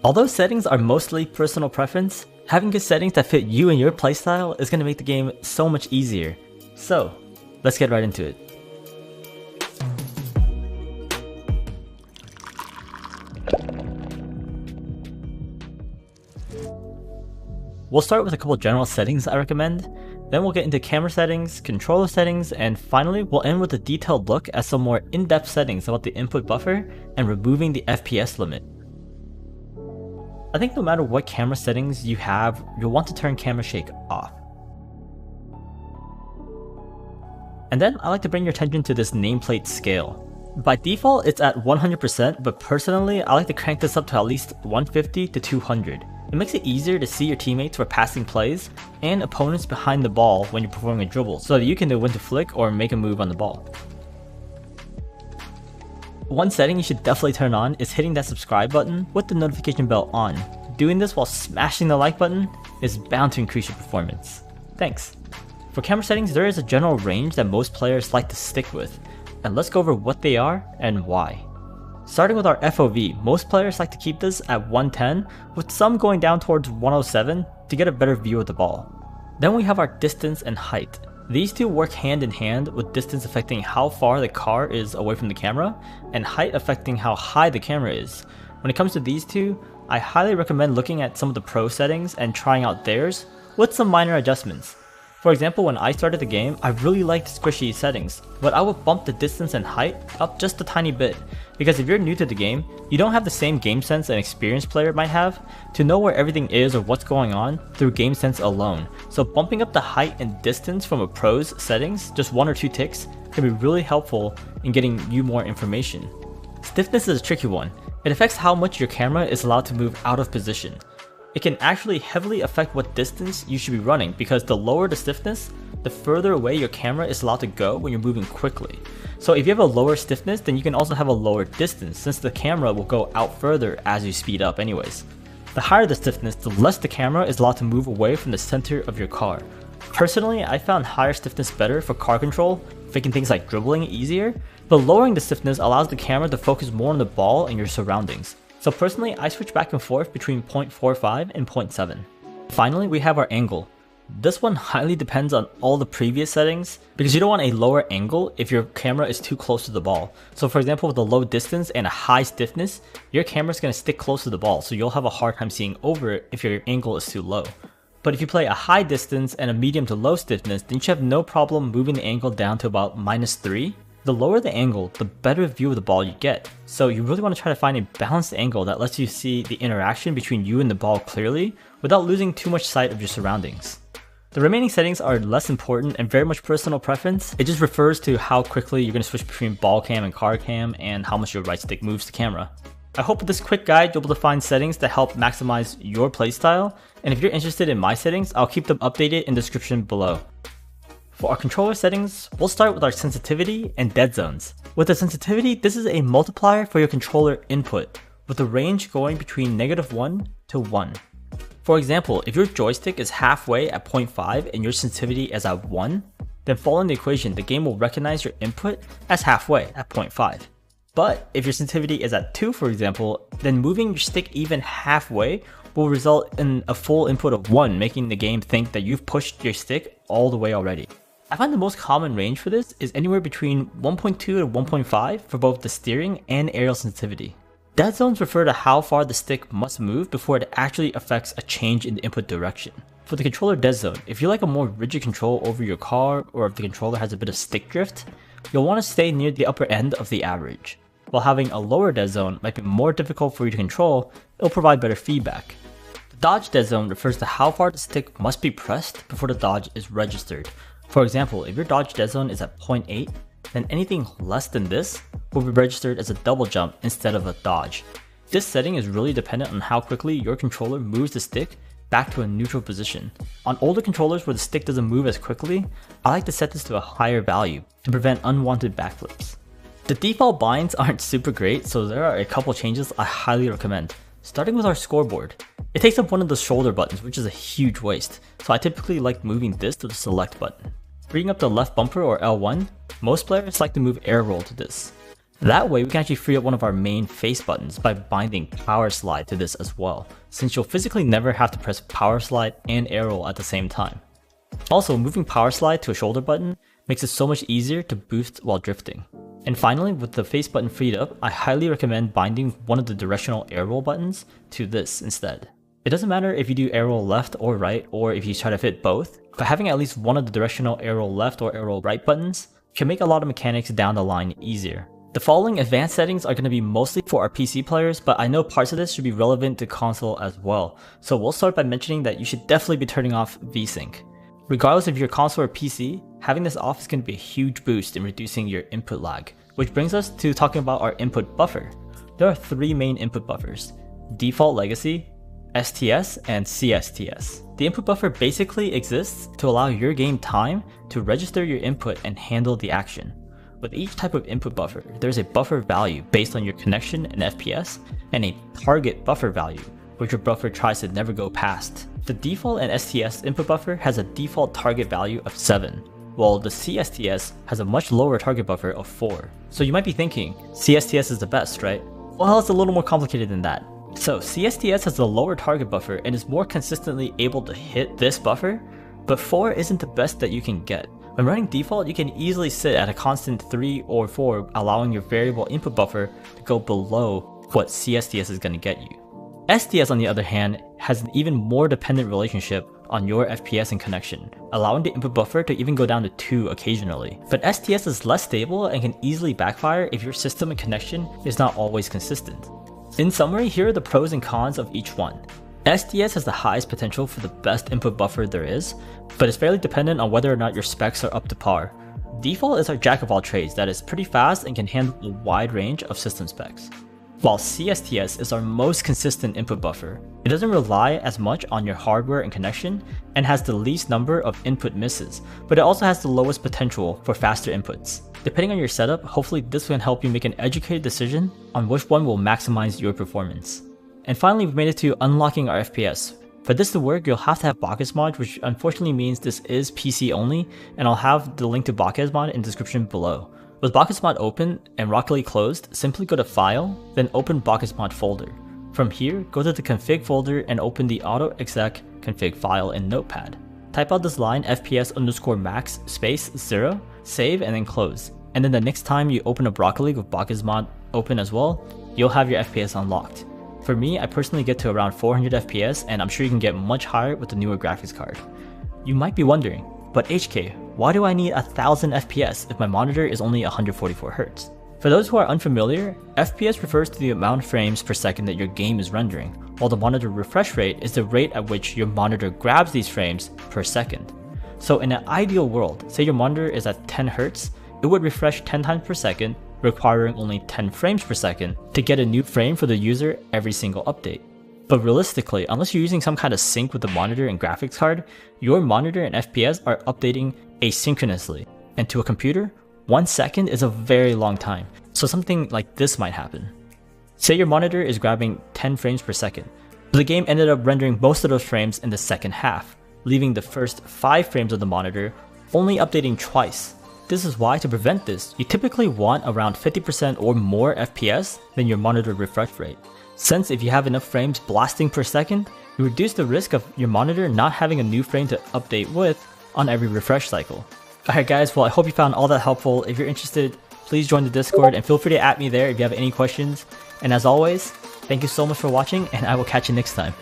Although settings are mostly personal preference, having good settings that fit you and your playstyle is going to make the game so much easier. So, let's get right into it. We'll start with a couple general settings I recommend, then we'll get into camera settings, controller settings, and finally we'll end with a detailed look at some more in-depth settings about the input buffer and removing the FPS limit. I think no matter what camera settings you have, you'll want to turn camera shake off. And then I like to bring your attention to this nameplate scale. By default it's at 100%, but personally I like to crank this up to at least 150 to 200. It makes it easier to see your teammates for passing plays and opponents behind the ball when you're performing a dribble, so that you can know when to flick or make a move on the ball. One setting you should definitely turn on is hitting that subscribe button with the notification bell on. Doing this while smashing the like button is bound to increase your performance. Thanks. For camera settings, there is a general range that most players like to stick with, and let's go over what they are and why. Starting with our FOV, most players like to keep this at 110, with some going down towards 107 to get a better view of the ball. Then we have our distance and height. These two work hand in hand, with distance affecting how far the car is away from the camera, and height affecting how high the camera is. When it comes to these two, I highly recommend looking at some of the pro settings and trying out theirs, with some minor adjustments. For example, when I started the game, I really liked squishy settings, but I would bump the distance and height up just a tiny bit, because if you're new to the game, you don't have the same game sense an experienced player might have to know where everything is or what's going on through game sense alone. So bumping up the height and distance from a pro's settings, just 1 or 2 ticks, can be really helpful in getting you more information. Stiffness is a tricky one. It affects how much your camera is allowed to move out of position. It can actually heavily affect what distance you should be running, because the lower the stiffness, the further away your camera is allowed to go when you're moving quickly. So if you have a lower stiffness, then you can also have a lower distance, since the camera will go out further as you speed up anyways. The higher the stiffness, the less the camera is allowed to move away from the center of your car. Personally, I found higher stiffness better for car control, making things like dribbling easier, but lowering the stiffness allows the camera to focus more on the ball and your surroundings. So personally, I switch back and forth between 0.45 and 0.7. Finally, we have our angle. This one highly depends on all the previous settings, because you don't want a lower angle if your camera is too close to the ball. So for example, with a low distance and a high stiffness, your camera is going to stick close to the ball, so you'll have a hard time seeing over it if your angle is too low. But if you play a high distance and a medium to low stiffness, then you should have no problem moving the angle down to about -3. The lower the angle, the better view of the ball you get. So you really want to try to find a balanced angle that lets you see the interaction between you and the ball clearly without losing too much sight of your surroundings. The remaining settings are less important and very much personal preference. It just refers to how quickly you're going to switch between ball cam and car cam and how much your right stick moves the camera. I hope with this quick guide you'll be able to find settings that help maximize your playstyle, and if you're interested in my settings, I'll keep them updated in the description below. For our controller settings, we'll start with our sensitivity and dead zones. With the sensitivity, this is a multiplier for your controller input, with the range going between -1 to 1. For example, if your joystick is halfway at 0.5 and your sensitivity is at 1, then following the equation, the game will recognize your input as halfway at 0.5. But if your sensitivity is at 2, for example, then moving your stick even halfway will result in a full input of 1, making the game think that you've pushed your stick all the way already. I find the most common range for this is anywhere between 1.2 to 1.5 for both the steering and aerial sensitivity. Dead zones refer to how far the stick must move before it actually affects a change in the input direction. For the controller dead zone, if you like a more rigid control over your car, or if the controller has a bit of stick drift, you'll want to stay near the upper end of the average. While having a lower dead zone might be more difficult for you to control, it'll provide better feedback. The dodge dead zone refers to how far the stick must be pressed before the dodge is registered. For example, if your dodge dead zone is at 0.8, then anything less than this will be registered as a double jump instead of a dodge. This setting is really dependent on how quickly your controller moves the stick back to a neutral position. On older controllers where the stick doesn't move as quickly, I like to set this to a higher value to prevent unwanted backflips. The default binds aren't super great, so there are a couple changes I highly recommend. Starting with our scoreboard. It takes up one of the shoulder buttons, which is a huge waste, so I typically like moving this to the select button. Freeing up the left bumper or L1, most players like to move air roll to this. That way we can actually free up one of our main face buttons by binding power slide to this as well, since you'll physically never have to press power slide and arrow at the same time. Also, moving power slide to a shoulder button makes it so much easier to boost while drifting. And finally, with the face button freed up, I highly recommend binding one of the directional arrow buttons to this instead. It doesn't matter if you do arrow left or right, or if you try to fit both, but having at least one of the directional arrow left or arrow right buttons can make a lot of mechanics down the line easier. The following advanced settings are going to be mostly for our PC players, but I know parts of this should be relevant to console as well. So we'll start by mentioning that you should definitely be turning off VSync. Regardless if you're console or PC, having this off is going to be a huge boost in reducing your input lag, which brings us to talking about our input buffer. There are three main input buffers: default legacy, STS, and CSTS. The input buffer basically exists to allow your game time to register your input and handle the action. With each type of input buffer, there's a buffer value based on your connection and FPS, and a target buffer value, which your buffer tries to never go past. The default and STS input buffer has a default target value of 7, while the CSTS has a much lower target buffer of 4. So you might be thinking, CSTS is the best, right? Well, it's a little more complicated than that. So CSTS has a lower target buffer and is more consistently able to hit this buffer, but 4 isn't the best that you can get. When running default, you can easily sit at a constant 3 or 4, allowing your variable input buffer to go below what CSTS is going to get you. STS, on the other hand, has an even more dependent relationship on your FPS and connection, allowing the input buffer to even go down to 2 occasionally. But STS is less stable and can easily backfire if your system and connection is not always consistent. In summary, here are the pros and cons of each one. STS has the highest potential for the best input buffer there is, but it's fairly dependent on whether or not your specs are up to par. Default is our jack of all trades that is pretty fast and can handle a wide range of system specs. While CSTS is our most consistent input buffer, it doesn't rely as much on your hardware and connection and has the least number of input misses, but it also has the lowest potential for faster inputs. Depending on your setup, hopefully this can help you make an educated decision on which one will maximize your performance. And finally, we've made it to unlocking our FPS. For this to work, you'll have to have Bacchus mod, which unfortunately means this is PC only, and I'll have the link to Bacchus mod in the description below. With Bacchus mod open and Rocket League closed, simply go to File, then open Bacchus mod folder. From here, go to the config folder and open the auto-exec config file in Notepad. Type out this line FPS_max space 0, save, and then close. And then the next time you open up Rocket League with Bacchus mod open as well, you'll have your FPS unlocked. For me, I personally get to around 400 FPS, and I'm sure you can get much higher with the newer graphics card. You might be wondering, but HK, why do I need 1000 FPS if my monitor is only 144Hz? For those who are unfamiliar, FPS refers to the amount of frames per second that your game is rendering, while the monitor refresh rate is the rate at which your monitor grabs these frames per second. So in an ideal world, say your monitor is at 10Hz, it would refresh 10 times per second, requiring only 10 frames per second to get a new frame for the user every single update. But realistically, unless you're using some kind of sync with the monitor and graphics card, your monitor and FPS are updating asynchronously. And to a computer, 1 second is a very long time, so something like this might happen. Say your monitor is grabbing 10 frames per second, but the game ended up rendering most of those frames in the second half, leaving the first 5 frames of the monitor only updating twice. This is why, to prevent this, you typically want around 50% or more FPS than your monitor refresh rate, since if you have enough frames blasting per second, you reduce the risk of your monitor not having a new frame to update with on every refresh cycle. Alright guys, well I hope you found all that helpful. If you're interested, please join the Discord and feel free to at me there if you have any questions. And as always, thank you so much for watching, and I will catch you next time.